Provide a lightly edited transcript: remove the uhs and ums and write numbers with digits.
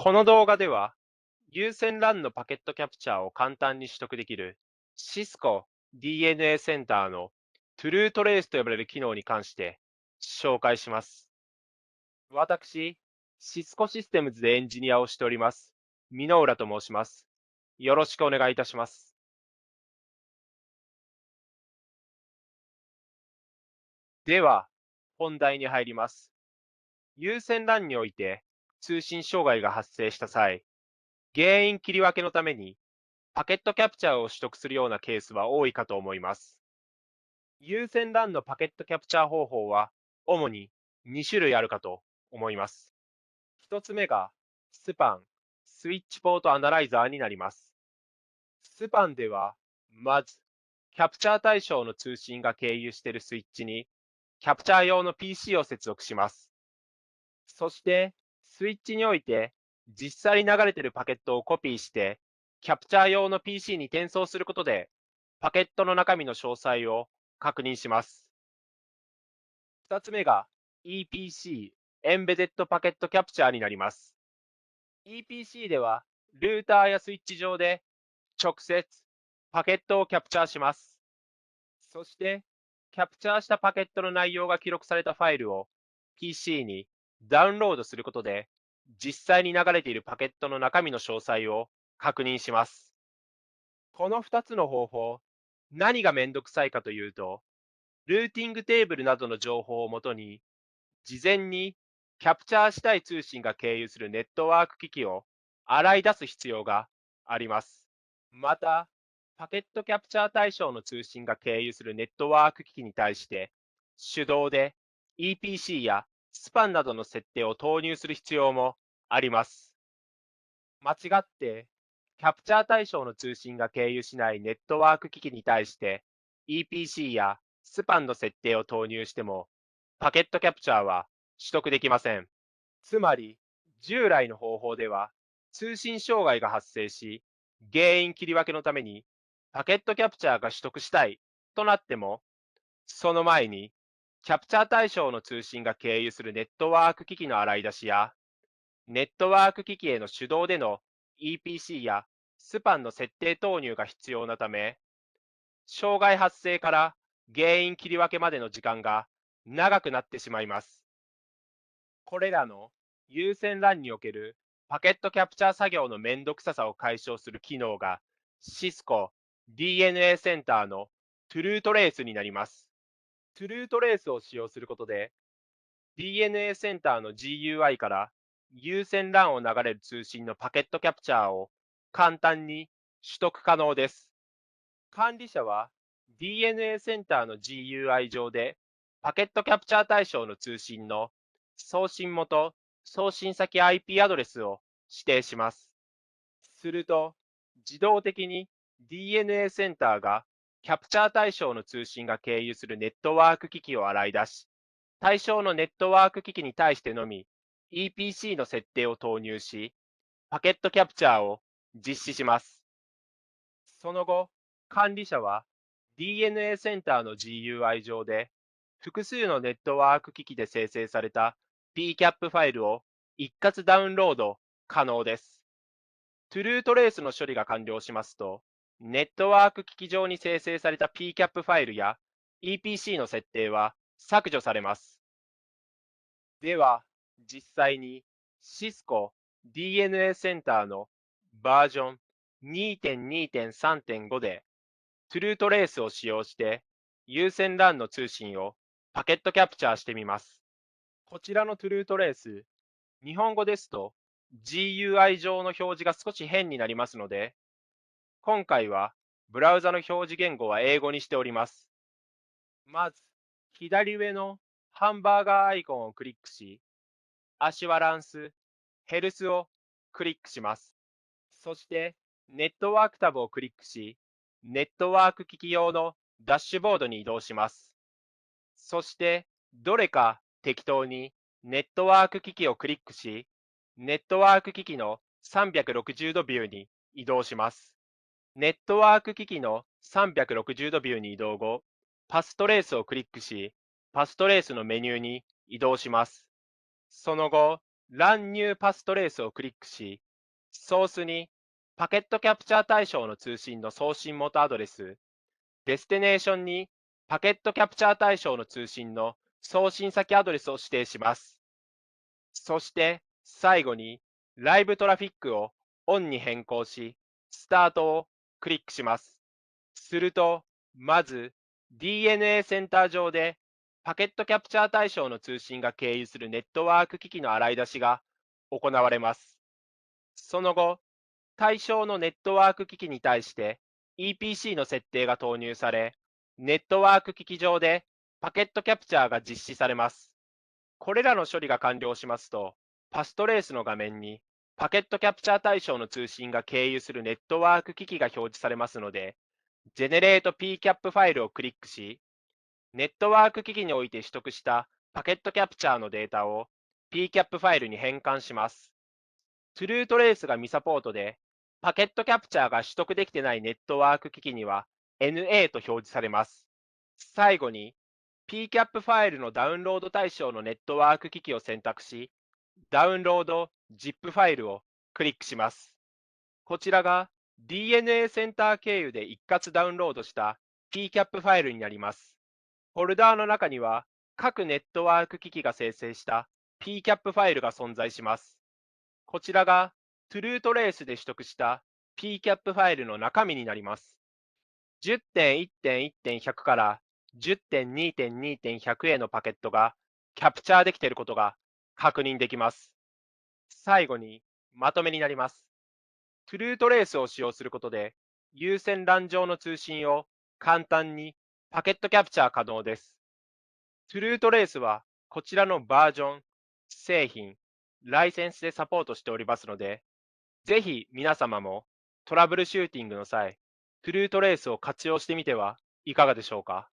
この動画では、有線 LAN のパケットキャプチャーを簡単に取得できる Cisco DNA センターの TrueTrace と呼ばれる機能に関して紹介します。私、Cisco Systems でエンジニアをしております。箕浦と申します。よろしくお願いいたします。では、本題に入ります。有線 LAN において通信障害が発生した際、原因切り分けのためにパケットキャプチャーを取得するようなケースは多いかと思います。有線 LAN のパケットキャプチャー方法は主に2種類あるかと思います。1つ目がスパン、スイッチポートアナライザーになります。スパンでは、まず、キャプチャー対象の通信が経由しているスイッチに、キャプチャー用の PC を接続します。そして、スイッチにおいて、実際に流れているパケットをコピーして、キャプチャー用の PC に転送することで、パケットの中身の詳細を確認します。2つ目が EPC、Embedded Packet Capture になります。EPC では、ルーターやスイッチ上で直接パケットをキャプチャーします。そして、キャプチャーしたパケットの内容が記録されたファイルを PC にダウンロードすることで、実際に流れているパケットの中身の詳細を確認します。この2つの方法、何がめんどくさいかというと、ルーティングテーブルなどの情報をもとに、事前にキャプチャーしたい通信が経由するネットワーク機器を洗い出す必要があります。また、パケットキャプチャー対象の通信が経由するネットワーク機器に対して、手動で EPC やスパンなどの設定を投入する必要もあります。間違ってキャプチャー対象の通信が経由しないネットワーク機器に対して EPC やスパンの設定を投入しても、パケットキャプチャーは取得できません。つまり、従来の方法では通信障害が発生し、原因切り分けのためにパケットキャプチャーが取得したいとなっても、その前にキャプチャー対象の通信が経由するネットワーク機器の洗い出しや、ネットワーク機器への手動での EPC やスパンの設定投入が必要なため、障害発生から原因切り分けまでの時間が長くなってしまいます。これらの優先 LAN におけるパケットキャプチャー作業のめんどくささを解消する機能が Cisco DNA センターの TrueTrace になります。TrueTrace を使用することで DNA センターの GUI から有線 LAN を流れる通信のパケットキャプチャーを簡単に取得可能です。管理者は DNA センターの GUI 上でパケットキャプチャー対象の通信の送信元、送信先 IP アドレスを指定します。すると、自動的に DNA センターがキャプチャー対象の通信が経由するネットワーク機器を洗い出し、対象のネットワーク機器に対してのみ EPC の設定を投入し、パケットキャプチャーを実施します。その後、管理者は DNA センターの GUI 上で複数のネットワーク機器で生成された PCAP ファイルを一括ダウンロード可能です。TrueTrace の処理が完了しますと、ネットワーク機器上に生成された PCAP ファイルや EPC の設定は削除されます。では、実際に Cisco DNA センターのバージョン2.2.3.5で TrueTrace を使用して有線 LAN の通信をパケットキャプチャーしてみます。こちらの TrueTrace、日本語ですと GUI 上の表示が少し変になりますので、今回はブラウザの表示言語は英語にしております。まず、左上のハンバーガーアイコンをクリックし、アシュアランス、ヘルスをクリックします。そして、ネットワークタブをクリックし、ネットワーク機器用のダッシュボードに移動します。そして、どれか適当にネットワーク機器をクリックし、ネットワーク機器の360度ビューに移動します。ネットワーク機器の360度ビューに移動後、パストレースをクリックし、パストレースのメニューに移動します。その後、乱入パストレースをクリックし、ソースにパケットキャプチャー対象の通信の送信元アドレス、デスティネーションにパケットキャプチャー対象の通信の送信先アドレスを指定します。そして最後にライブトラフィックをオンに変更し、スタートをクリックします。すると、まず DNA センター上でパケットキャプチャー対象の通信が経由するネットワーク機器の洗い出しが行われます。その後、対象のネットワーク機器に対して EPC の設定が投入され、ネットワーク機器上でパケットキャプチャーが実施されます。これらの処理が完了しますと、パストレースの画面にパケットキャプチャー対象の通信が経由するネットワーク機器が表示されますので、Generate PCAP ファイルをクリックし、ネットワーク機器において取得したパケットキャプチャーのデータを PCAP ファイルに変換します。TrueTrace が未サポートで、パケットキャプチャーが取得できてないネットワーク機器には NA と表示されます。最後に、PCAP ファイルのダウンロード対象のネットワーク機器を選択し、ダウンロード ZIP ファイルをクリックします。こちらが DNA センター経由で一括ダウンロードした PCAP ファイルになります。フォルダーの中には各ネットワーク機器が生成した PCAP ファイルが存在します。こちらが TrueTrace で取得した PCAP ファイルの中身になります。10.1.1.100から10.2.2.100へのパケットがキャプチャーできていることが確認できます。最後にまとめになります。TrueTrace を使用することで有線 LAN 上の通信を簡単にパケットキャプチャー可能です。TrueTrace はこちらのバージョン、製品、ライセンスでサポートしておりますので、ぜひ皆様もトラブルシューティングの際、TrueTrace を活用してみてはいかがでしょうか。